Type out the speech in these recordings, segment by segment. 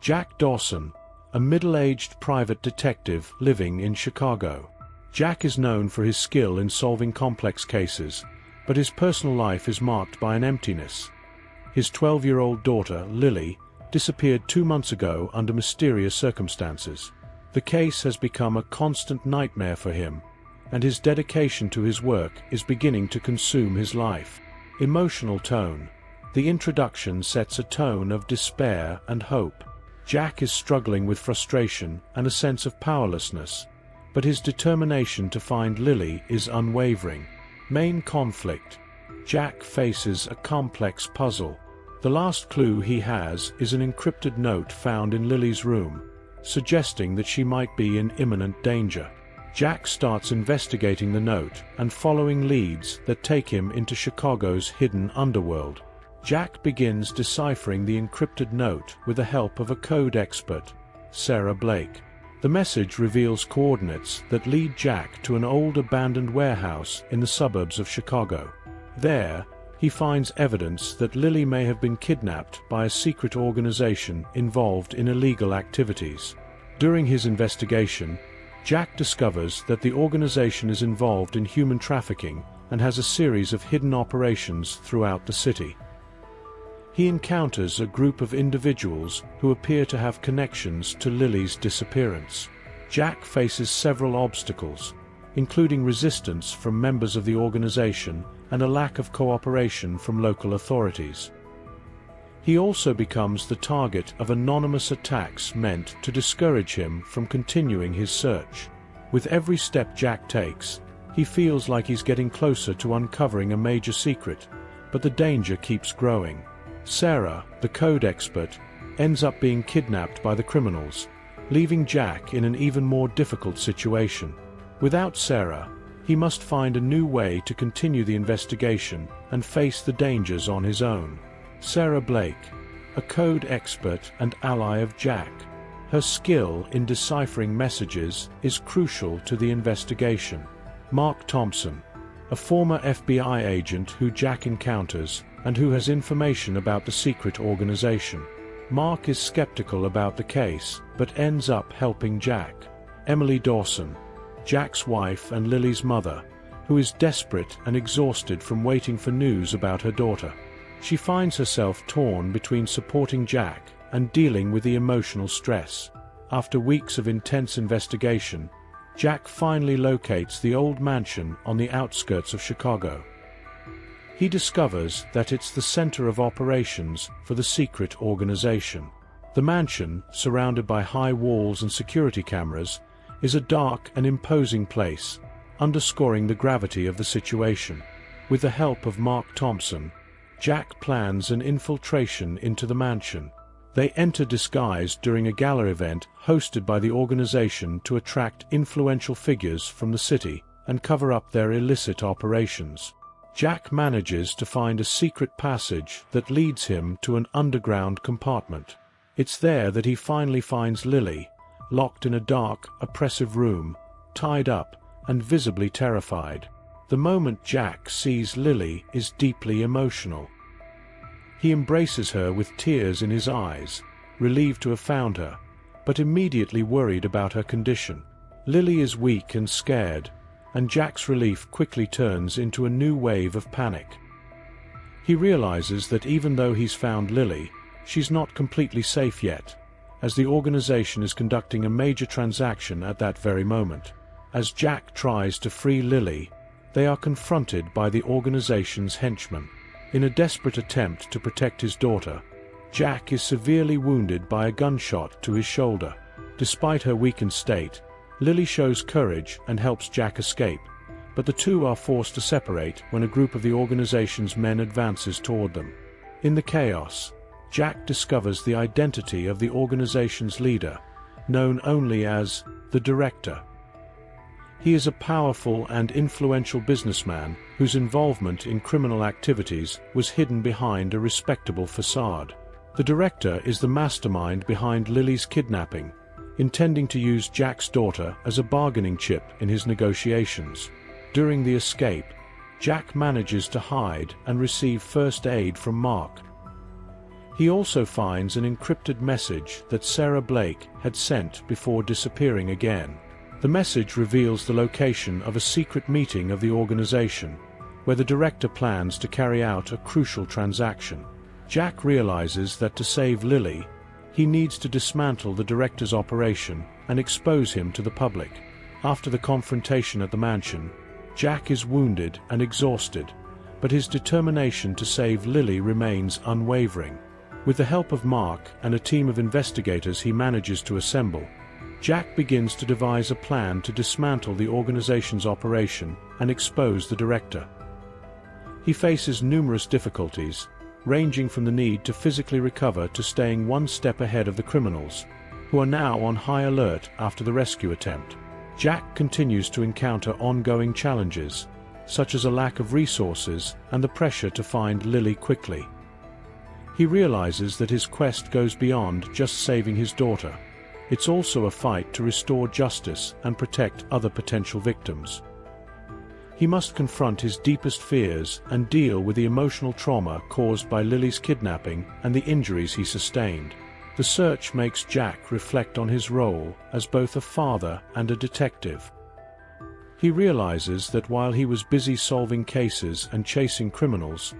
Jack Dawson, a middle-aged private detective living in Chicago. Jack is known for his skill in solving complex cases, but his personal life is marked by an emptiness. His 12-year-old daughter, Lily, disappeared 2 months ago under mysterious circumstances. The case has become a constant nightmare for him, and his dedication to his work is beginning to consume his life. Emotional tone. The introduction sets a tone of despair and hope. Jack is struggling with frustration and a sense of powerlessness, but his determination to find Lily is unwavering. Main conflict. Jack faces a complex puzzle. The last clue he has is an encrypted note found in Lily's room, suggesting that she might be in imminent danger. Jack starts investigating the note and following leads that take him into Chicago's hidden underworld. Jack begins deciphering the encrypted note with the help of a code expert, Sarah Blake. The message reveals coordinates that lead Jack to an old abandoned warehouse in the suburbs of Chicago. There, he finds evidence that Lily may have been kidnapped by a secret organization involved in illegal activities. During his investigation, Jack discovers that the organization is involved in human trafficking and has a series of hidden operations throughout the city. He encounters a group of individuals who appear to have connections to Lily's disappearance. Jack faces several obstacles, including resistance from members of the organization and a lack of cooperation from local authorities. He also becomes the target of anonymous attacks meant to discourage him from continuing his search. With every step Jack takes, he feels like he's getting closer to uncovering a major secret, but the danger keeps growing. Sarah, the code expert, ends up being kidnapped by the criminals, leaving Jack in an even more difficult situation. Without Sarah, he must find a new way to continue the investigation and face the dangers on his own. Sarah Blake, a code expert and ally of Jack. Her skill in deciphering messages is crucial to the investigation. Mark Thompson, a former FBI agent who Jack encounters and who has information about the secret organization. Mark is skeptical about the case, but ends up helping Jack. Emily Dawson, Jack's wife and Lily's mother, who is desperate and exhausted from waiting for news about her daughter. She finds herself torn between supporting Jack and dealing with the emotional stress. After weeks of intense investigation, Jack finally locates the old mansion on the outskirts of Chicago. He discovers that it's the center of operations for the secret organization. The mansion, surrounded by high walls and security cameras, is a dark and imposing place, underscoring the gravity of the situation. With the help of Mark Thompson, Jack plans an infiltration into the mansion. They enter disguised during a gala event hosted by the organization to attract influential figures from the city and cover up their illicit operations. Jack manages to find a secret passage that leads him to an underground compartment. It's there that he finally finds Lily, locked in a dark, oppressive room, tied up and visibly terrified. The moment Jack sees Lily is deeply emotional. He embraces her with tears in his eyes, relieved to have found her, but immediately worried about her condition. Lily is weak and scared, and Jack's relief quickly turns into a new wave of panic. He realizes that even though he's found Lily, she's not completely safe yet, as the organization is conducting a major transaction at that very moment. As Jack tries to free Lily, they are confronted by the organization's henchmen. In a desperate attempt to protect his daughter, Jack is severely wounded by a gunshot to his shoulder. Despite her weakened state, Lily shows courage and helps Jack escape, but the two are forced to separate when a group of the organization's men advances toward them. In the chaos, Jack discovers the identity of the organization's leader, known only as the Director. He is a powerful and influential businessman whose involvement in criminal activities was hidden behind a respectable facade. The Director is the mastermind behind Lily's kidnapping, intending to use Jack's daughter as a bargaining chip in his negotiations. During the escape, Jack manages to hide and receive first aid from Mark. He also finds an encrypted message that Sarah Blake had sent before disappearing again. The message reveals the location of a secret meeting of the organization, where the director plans to carry out a crucial transaction. Jack realizes that to save Lily, he needs to dismantle the director's operation and expose him to the public. After the confrontation at the mansion, Jack is wounded and exhausted, but his determination to save Lily remains unwavering. With the help of Mark and a team of investigators he manages to assemble, Jack begins to devise a plan to dismantle the organization's operation and expose the director. He faces numerous difficulties, ranging from the need to physically recover to staying one step ahead of the criminals, who are now on high alert after the rescue attempt. Jack continues to encounter ongoing challenges, such as a lack of resources and the pressure to find Lily quickly. He realizes that his quest goes beyond just saving his daughter. It's also a fight to restore justice and protect other potential victims. He must confront his deepest fears and deal with the emotional trauma caused by Lily's kidnapping and the injuries he sustained. The search makes Jack reflect on his role as both a father and a detective. He realizes that while he was busy solving cases and chasing criminals,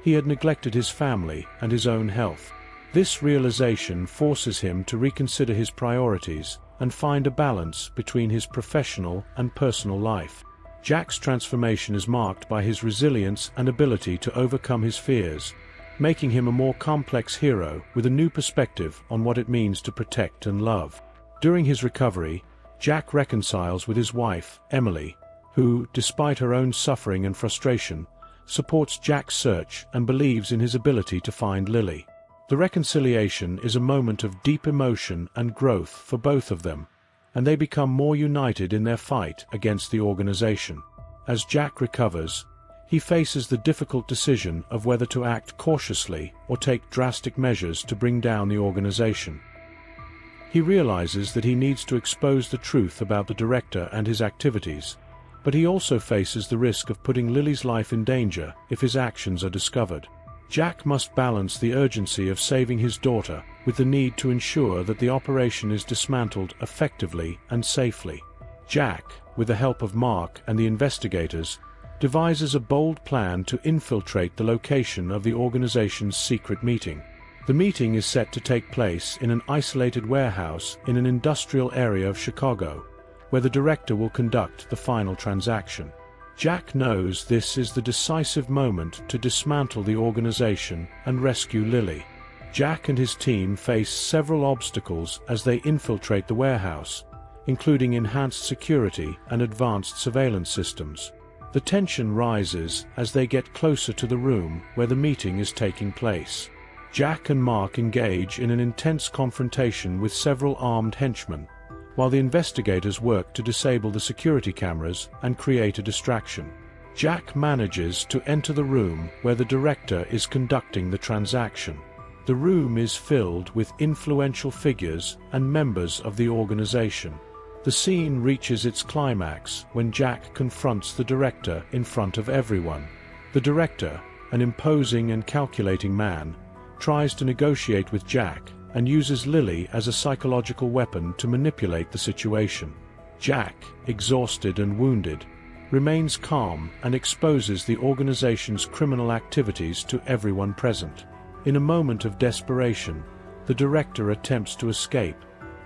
he had neglected his family and his own health. This realization forces him to reconsider his priorities and find a balance between his professional and personal life. Jack's transformation is marked by his resilience and ability to overcome his fears, making him a more complex hero with a new perspective on what it means to protect and love. During his recovery, Jack reconciles with his wife, Emily, who, despite her own suffering and frustration, supports Jack's search and believes in his ability to find Lily. The reconciliation is a moment of deep emotion and growth for both of them, and they become more united in their fight against the organization. As Jack recovers, he faces the difficult decision of whether to act cautiously or take drastic measures to bring down the organization. He realizes that he needs to expose the truth about the director and his activities, but he also faces the risk of putting Lily's life in danger if his actions are discovered. Jack must balance the urgency of saving his daughter with the need to ensure that the operation is dismantled effectively and safely. Jack, with the help of Mark and the investigators, devises a bold plan to infiltrate the location of the organization's secret meeting. The meeting is set to take place in an isolated warehouse in an industrial area of Chicago, where the director will conduct the final transaction. Jack knows this is the decisive moment to dismantle the organization and rescue Lily. Jack and his team face several obstacles as they infiltrate the warehouse, including enhanced security and advanced surveillance systems. The tension rises as they get closer to the room where the meeting is taking place. Jack and Mark engage in an intense confrontation with several armed henchmen, while the investigators work to disable the security cameras and create a distraction. Jack manages to enter the room where the director is conducting the transaction. The room is filled with influential figures and members of the organization. The scene reaches its climax when Jack confronts the director in front of everyone. The director, an imposing and calculating man, tries to negotiate with Jack and uses Lily as a psychological weapon to manipulate the situation. Jack, exhausted and wounded, remains calm and exposes the organization's criminal activities to everyone present. In a moment of desperation, the director attempts to escape,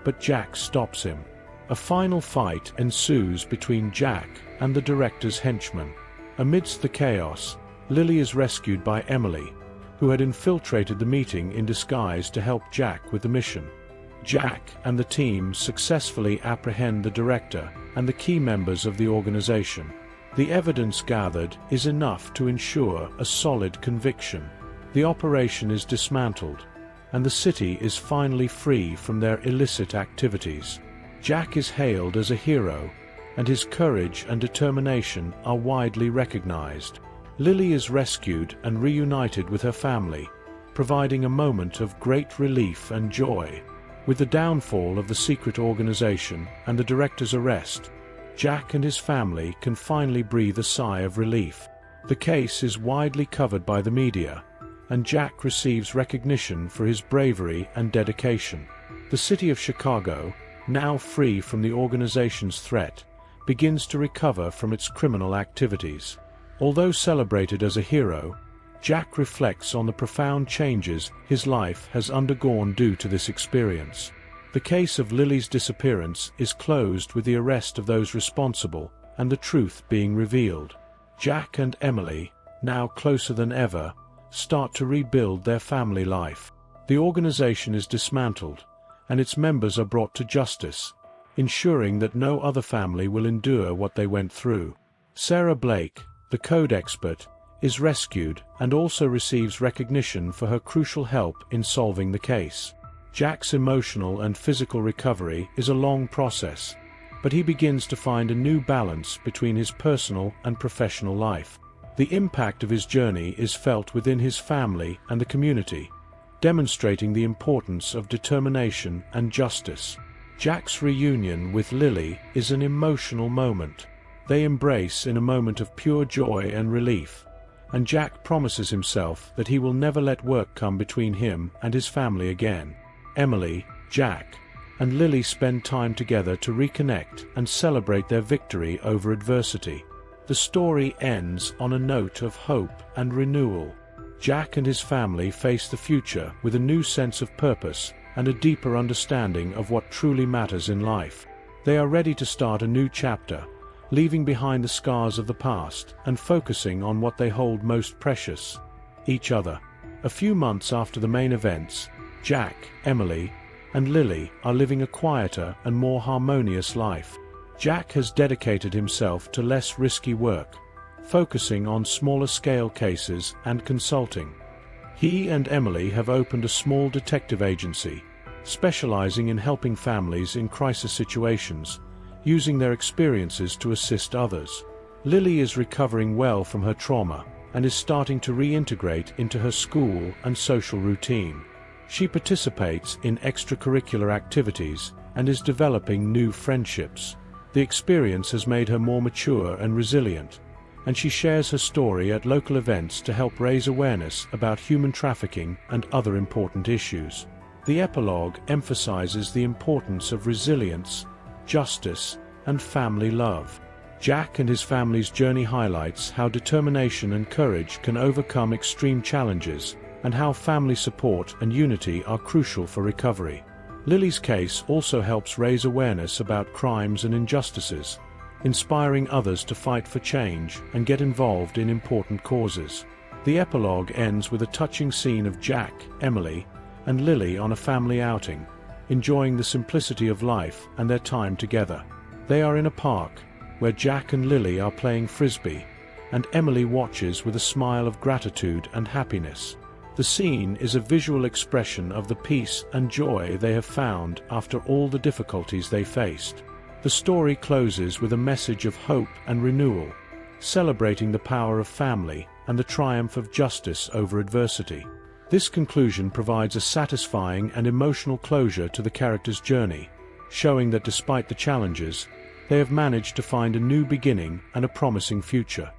but Jack stops him. A final fight ensues between Jack and the director's henchmen. Amidst the chaos, Lily is rescued by Emily, who had infiltrated the meeting in disguise to help Jack with the mission. Jack and the team successfully apprehend the director and the key members of the organization. The evidence gathered is enough to ensure a solid conviction. The operation is dismantled, and the city is finally free from their illicit activities. Jack is hailed as a hero, and his courage and determination are widely recognized. Lily is rescued and reunited with her family, providing a moment of great relief and joy. With the downfall of the secret organization and the director's arrest, Jack and his family can finally breathe a sigh of relief. The case is widely covered by the media, and Jack receives recognition for his bravery and dedication. The city of Chicago, now free from the organization's threat, begins to recover from its criminal activities. Although celebrated as a hero, Jack reflects on the profound changes his life has undergone due to this experience. The case of Lily's disappearance is closed with the arrest of those responsible and the truth being revealed. Jack and Emily, now closer than ever, start to rebuild their family life. The organization is dismantled, and its members are brought to justice, ensuring that no other family will endure what they went through. Sarah Blake, the code expert, is rescued and also receives recognition for her crucial help in solving the case. Jack's emotional and physical recovery is a long process, but he begins to find a new balance between his personal and professional life. The impact of his journey is felt within his family and the community, demonstrating the importance of determination and justice. Jack's reunion with Lily is an emotional moment. They embrace in a moment of pure joy and relief, and Jack promises himself that he will never let work come between him and his family again. Emily, Jack, and Lily spend time together to reconnect and celebrate their victory over adversity. The story ends on a note of hope and renewal. Jack and his family face the future with a new sense of purpose and a deeper understanding of what truly matters in life. They are ready to start a new chapter, leaving behind the scars of the past and focusing on what they hold most precious: each other. A few months after the main events, Jack, Emily, and Lily are living a quieter and more harmonious life. Jack has dedicated himself to less risky work, focusing on smaller-scale cases and consulting. He and Emily have opened a small detective agency, specializing in helping families in crisis situations, using their experiences to assist others. Lily is recovering well from her trauma and is starting to reintegrate into her school and social routine. She participates in extracurricular activities and is developing new friendships. The experience has made her more mature and resilient, and she shares her story at local events to help raise awareness about human trafficking and other important issues. The epilogue emphasizes the importance of resilience, justice, and family love. Jack and his family's journey highlights how determination and courage can overcome extreme challenges, and how family support and unity are crucial for recovery. Lily's case also helps raise awareness about crimes and injustices, inspiring others to fight for change and get involved in important causes. The epilogue ends with a touching scene of Jack, Emily, and Lily on a family outing, enjoying the simplicity of life and their time together. They are in a park, where Jack and Lily are playing frisbee, and Emily watches with a smile of gratitude and happiness. The scene is a visual expression of the peace and joy they have found after all the difficulties they faced. The story closes with a message of hope and renewal, celebrating the power of family and the triumph of justice over adversity. This conclusion provides a satisfying and emotional closure to the character's journey, showing that despite the challenges, they have managed to find a new beginning and a promising future.